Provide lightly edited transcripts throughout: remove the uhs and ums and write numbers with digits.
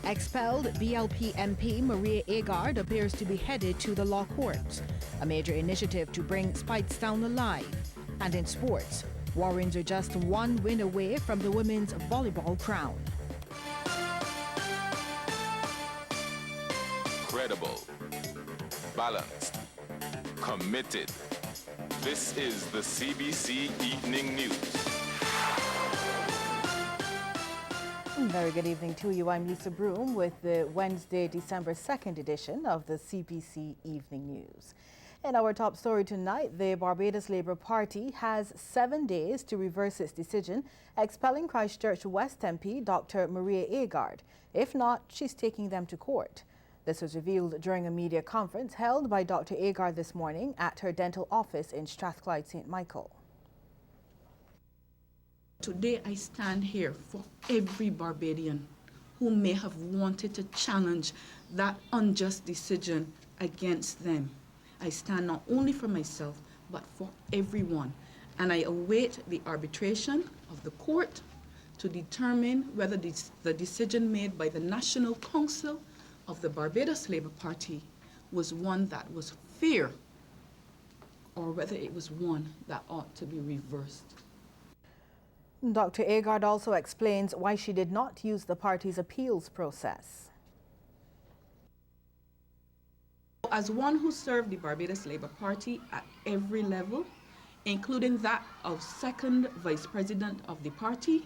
Expelled BLP MP Maria Agard appears to be headed to the law courts, a major initiative to bring Speightstown alive. And in sports, Warrens are just one win away from the women's volleyball crown. Credible, balanced, committed. This is the CBC Evening News. Very good evening to you. I'm Lisa Broom with the Wednesday, December 2nd edition of the CBC Evening News. In our top story tonight, the Barbados Labour Party has 7 days to reverse its decision expelling Christchurch West MP Dr. Maria Agard. If not, she's taking them to court. This was revealed during a media conference held by Dr. Agard this morning at her dental office in Strathclyde, St. Michael. Today I stand here for every Barbadian who may have wanted to challenge that unjust decision against them. I stand not only for myself, but for everyone. And I await the arbitration of the court to determine whether the decision made by the National Council of the Barbados Labour Party was one that was fair or whether it was one that ought to be reversed. Dr. Agard also explains why she did not use the party's appeals process. As one who served the Barbados Labour Party at every level, including that of second vice president of the party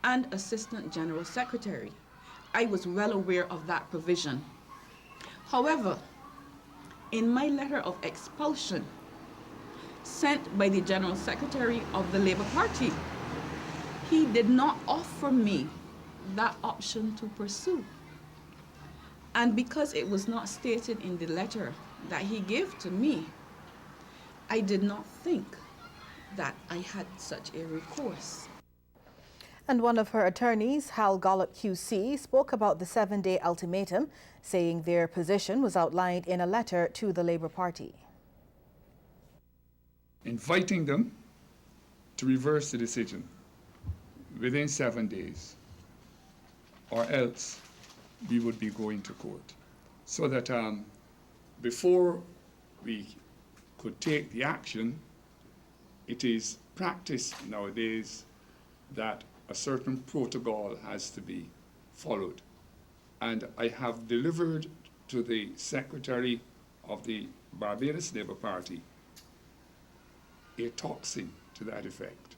and assistant general secretary, I was well aware of that provision. However, in my letter of expulsion sent by the general secretary of the Labour Party, he did not offer me that option to pursue. And because it was not stated in the letter that he gave to me, I did not think that I had such a recourse. And one of her attorneys, Hal Gollop QC, spoke about the 7-day ultimatum, saying their position was outlined in a letter to the Labour Party. Inviting them to reverse the decision within 7 days, or else we would be going to court. So that before we could take the action, it is practice nowadays that a certain protocol has to be followed. And I have delivered to the Secretary of the Barbados Labour Party a tocsin to that effect.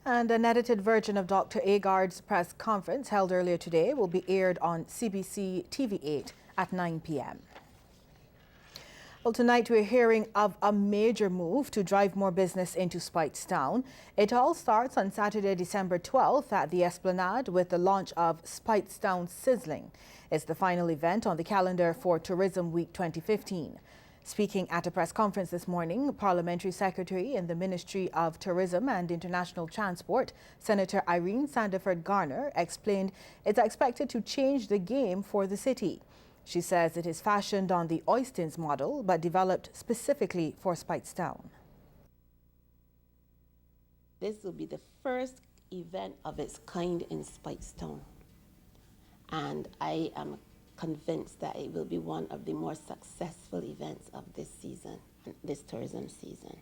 And an edited version of Dr. Agard's press conference held earlier today will be aired on CBC TV8 at 9 p.m. Well, tonight we're hearing of a major move to drive more business into Speightstown. It all starts on Saturday, December 12th at the Esplanade with the launch of Speightstown Sizzling. It's the final event on the calendar for Tourism Week 2015. Speaking at a press conference this morning, Parliamentary Secretary in the Ministry of Tourism and International Transport, Senator Irene Sandiford Garner, explained it's expected to change the game for the city. She says it is fashioned on the Oistins model, but developed specifically for Speightstown. This will be the first event of its kind in Speightstown. And I am convinced that it will be one of the more successful events of this season, this tourism season.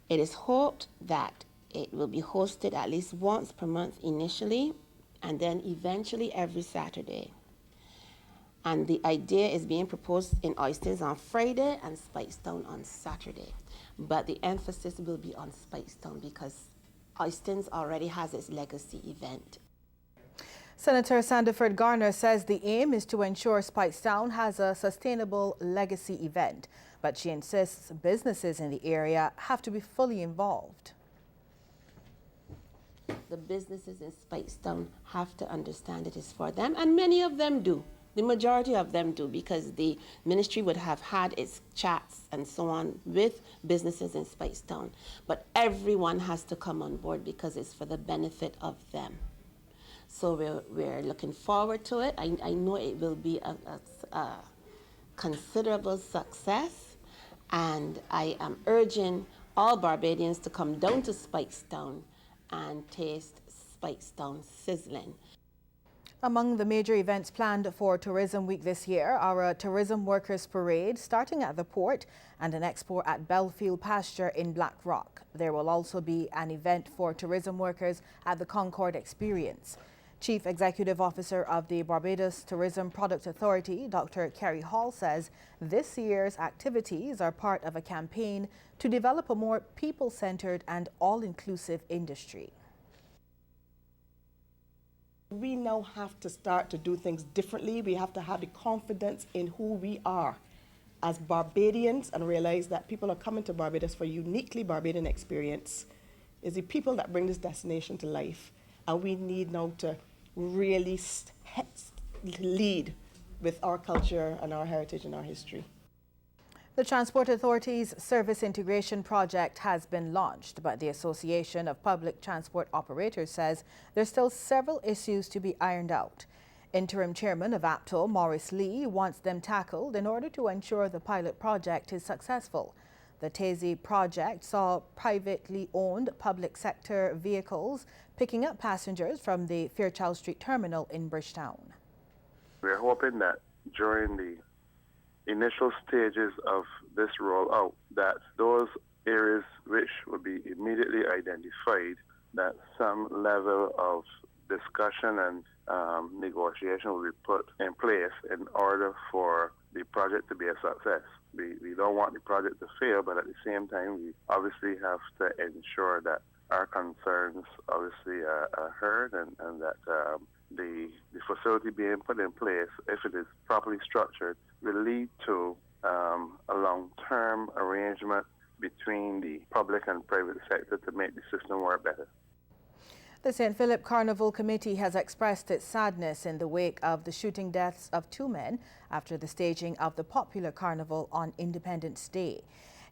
It is hoped that it will be hosted at least once per month initially, and then eventually every Saturday. And the idea is being proposed in Oistins on Friday and Speightstown on Saturday. But the emphasis will be on Speightstown because Oistins already has its legacy event. Senator Sandiford Garner says the aim is to ensure Speightstown has a sustainable legacy event, but she insists businesses in the area have to be fully involved. The businesses in Speightstown have to understand it is for them, and many of them do. The majority of them do, because the ministry would have had its chats and so on with businesses in Speightstown. But everyone has to come on board because it's for the benefit of them. So we're looking forward to it. I know it will be a considerable success, and I am urging all Barbadians to come down to Speightstown and taste Speightstown sizzling. Among the major events planned for Tourism Week this year are a tourism workers parade starting at the port and an expo at Belfield Pasture in Black Rock. There will also be an event for tourism workers at the Concord Experience. Chief Executive Officer of the Barbados Tourism Product Authority, Dr. Kerry Hall, says this year's activities are part of a campaign to develop a more people-centered and all-inclusive industry. We now have to start to do things differently. We have to have the confidence in who we are as Barbadians and realize that people are coming to Barbados for a uniquely Barbadian experience. It's the people that bring this destination to life, and we need now to really lead with our culture and our heritage and our history. The Transport Authority's Service Integration Project has been launched, but the Association of Public Transport Operators says there's still several issues to be ironed out. Interim Chairman of APTO, Maurice Lee, wants them tackled in order to ensure the pilot project is successful. The TASI project saw privately owned public sector vehicles picking up passengers from the Fairchild Street Terminal in Bridgetown. We're hoping that during the initial stages of this rollout, that those areas which will be immediately identified, that some level of discussion and negotiation will be put in place in order for the project to be a success. We don't want the project to fail, but at the same time, we obviously have to ensure that our concerns obviously are heard and that the facility being put in place, if it is properly structured, will lead to a long-term arrangement between the public and private sector to make the system work better. The St. Philip Carnival Committee has expressed its sadness in the wake of the shooting deaths of 2 men after the staging of the popular carnival on Independence Day.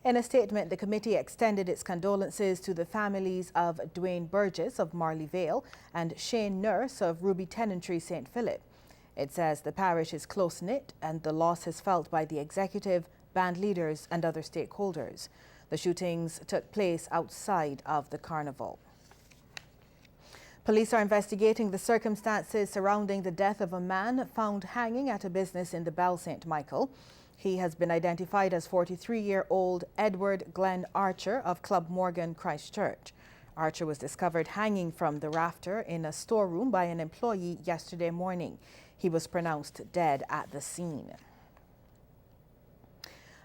In a statement, the committee extended its condolences to the families of Dwayne Burgess of Marley Vale and Shane Nurse of Ruby Tenantry, St. Philip. It says the parish is close-knit and the loss is felt by the executive, band leaders and other stakeholders. The shootings took place outside of the carnival. Police are investigating the circumstances surrounding the death of a man found hanging at a business in the Belle St. Michael. He has been identified as 43-year-old Edward Glenn Archer of Club Morgan, Christchurch. Archer was discovered hanging from the rafter in a storeroom by an employee yesterday morning. He was pronounced dead at the scene.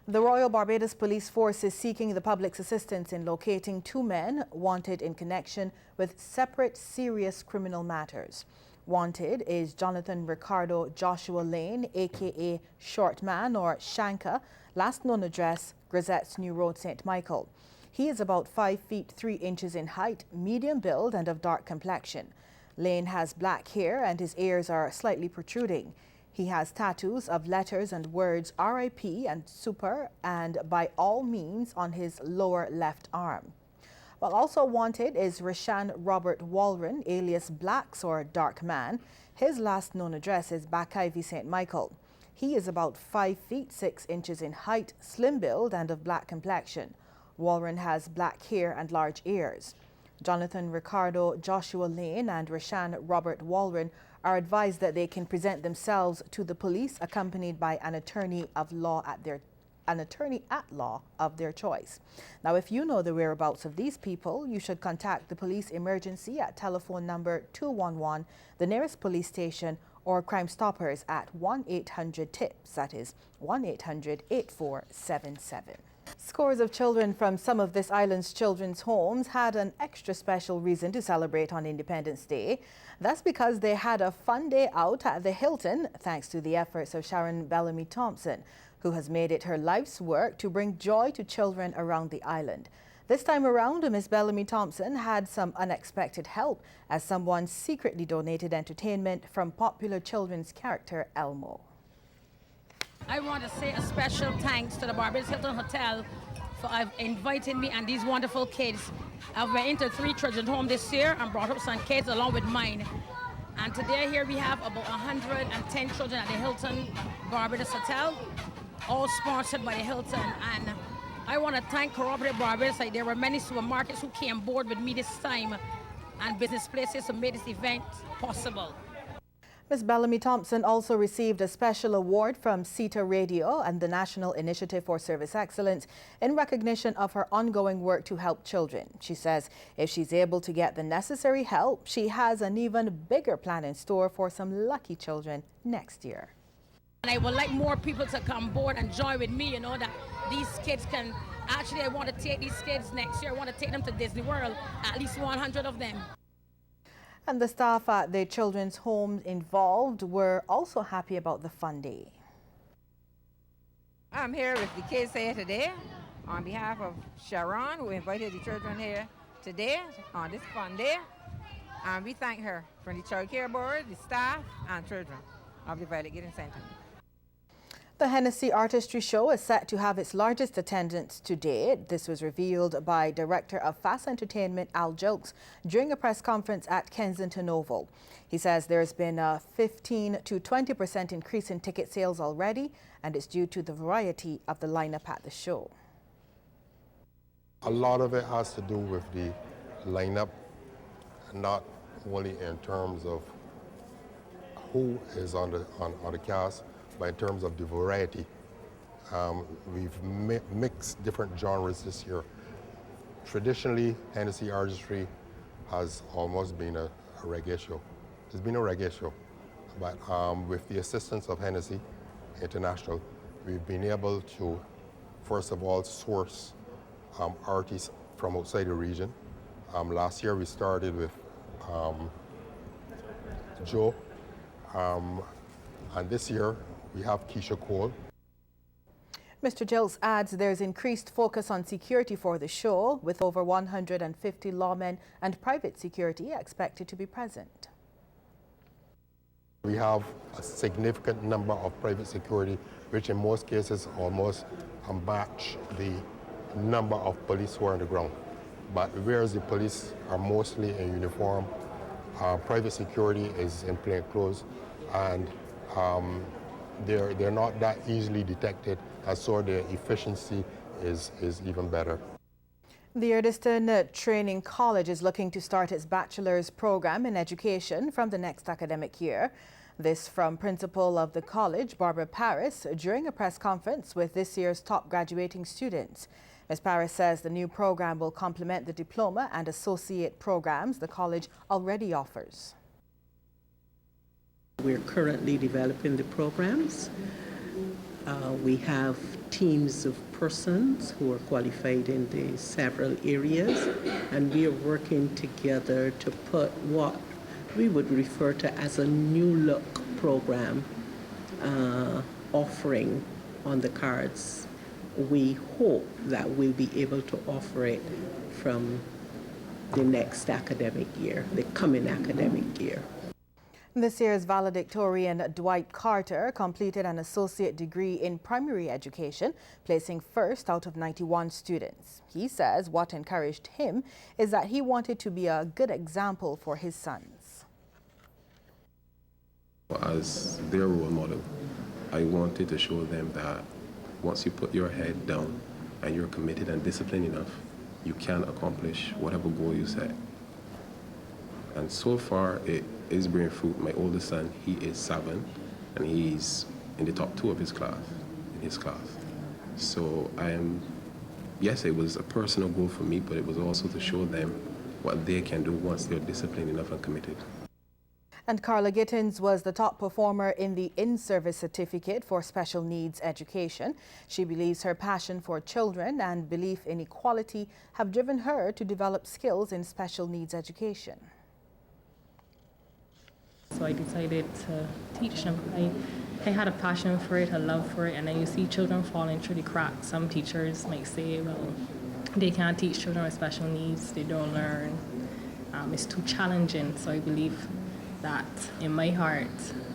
The Royal Barbados Police Force is seeking the public's assistance in locating 2 men wanted in connection with separate serious criminal matters. Wanted is Jonathan Ricardo Joshua Lane, aka Short Man or Shanka, last known address Grisette's New Road, St. Michael. He is about 5 feet 3 inches in height, medium build and of dark complexion. Lane has black hair and his ears are slightly protruding. He has tattoos of letters and words RIP and Super and by all means on his lower left arm. Well, also wanted is Rashan Robert Walren, alias Blacks or Dark Man. His last known address is Backivy, St. Michael. He is about 5 feet 6 inches in height, slim build and of black complexion. Walren has black hair and large ears. Jonathan Ricardo Joshua Lane and Rashan Robert Walren are advised that they can present themselves to the police accompanied by an attorney at law of their choice. Now, if you know the whereabouts of these people, you should contact the police emergency at telephone number 211, the nearest police station, or Crime Stoppers at 1-800-TIPS, that is 1-800-8477. Scores of children from some of this island's children's homes had an extra special reason to celebrate on Independence Day. That's because they had a fun day out at the Hilton, thanks to the efforts of Sharon Bellamy Thompson, who has made it her life's work to bring joy to children around the island. This time around, Miss Bellamy Thompson had some unexpected help as someone secretly donated entertainment from popular children's character Elmo. I want to say a special thanks to the Barbados Hilton Hotel for inviting me and these wonderful kids. I've been into 3 children's homes this year and brought up some kids along with mine. And today here we have about 110 children at the Hilton Barbados Hotel, all sponsored by the Hilton. And I want to thank Cooperative Barbados. There were many supermarkets who came aboard with me this time and business places to make this event possible. Ms. Bellamy Thompson also received a special award from CETA Radio and the National Initiative for Service Excellence in recognition of her ongoing work to help children. She says if she's able to get the necessary help, she has an even bigger plan in store for some lucky children next year. And I would like more people to come board and join with me, that these kids can, actually I want to take these kids next year, I want to take them to Disney World, at least 100 of them. And the staff at the children's homes involved were also happy about the fun day. I'm here with the kids here today on behalf of Sharon, who invited the children here today on this fun day. And we thank her from the Child Care Board, the staff, and children of the Violet Giving Center. The Hennessy Artistry Show is set to have its largest attendance to date. This was revealed by Director of Fast Entertainment Al Jokes during a press conference at Kensington Oval. He says there's been a 15 to 20% increase in ticket sales already, and it's due to the variety of the lineup at the show. A lot of it has to do with the lineup, not only in terms of who is on the cast, but in terms of the variety. We've mixed different genres this year. Traditionally, Hennessy Artistry has almost been a reggae show. It's been a reggae show, but with the assistance of Hennessy International, we've been able to, first of all, source artists from outside the region. Last year we started with Joe, and this year we have Keisha Cole. Mr. Jills adds there's increased focus on security for the show, with over 150 lawmen and private security expected to be present. We have a significant number of private security, which in most cases almost match the number of police who are on the ground. But whereas the police are mostly in uniform, private security is in plain clothes, and they're not that easily detected, and so their efficiency is even better. The Eardiston Training College is looking to start its bachelor's program in education from the next academic year. This from principal of the college, Barbara Paris, during a press conference with this year's top graduating students. Ms. Paris says the new program will complement the diploma and associate programs the college already offers. We're currently developing the programs. We have teams of persons who are qualified in the several areas, and we are working together to put what we would refer to as a new look program offering on the cards. We hope that we'll be able to offer it from the next academic year, the coming academic year. This year's valedictorian Dwight Carter completed an associate degree in primary education, placing first out of 91 students. He says what encouraged him is that he wanted to be a good example for his sons. As their role model, I wanted to show them that once you put your head down and you're committed and disciplined enough, you can accomplish whatever goal you set. And so far, it is bearing fruit. My oldest son, he is 7, and he's in the top 2 of his class, So yes, it was a personal goal for me, but it was also to show them what they can do once they're disciplined enough and committed. And Carla Gittins was the top performer in the in-service certificate for special needs education. She believes her passion for children and belief in equality have driven her to develop skills in special needs education. So I decided to teach them. I had a passion for it, a love for it, and then you see children falling through the cracks. Some teachers might say, well, they can't teach children with special needs, they don't learn, it's too challenging. So I believe that in my heart,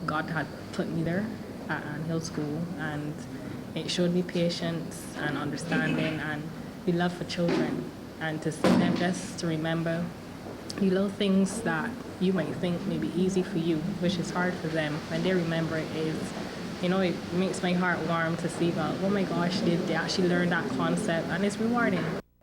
God had put me there at Ann Hill School, and it showed me patience and understanding and the love for children, and to see them just to remember the little things that you might think may be easy for you, which is hard for them. When they remember it, it makes my heart warm to see, well, oh my gosh, they actually learned that concept, and it's rewarding.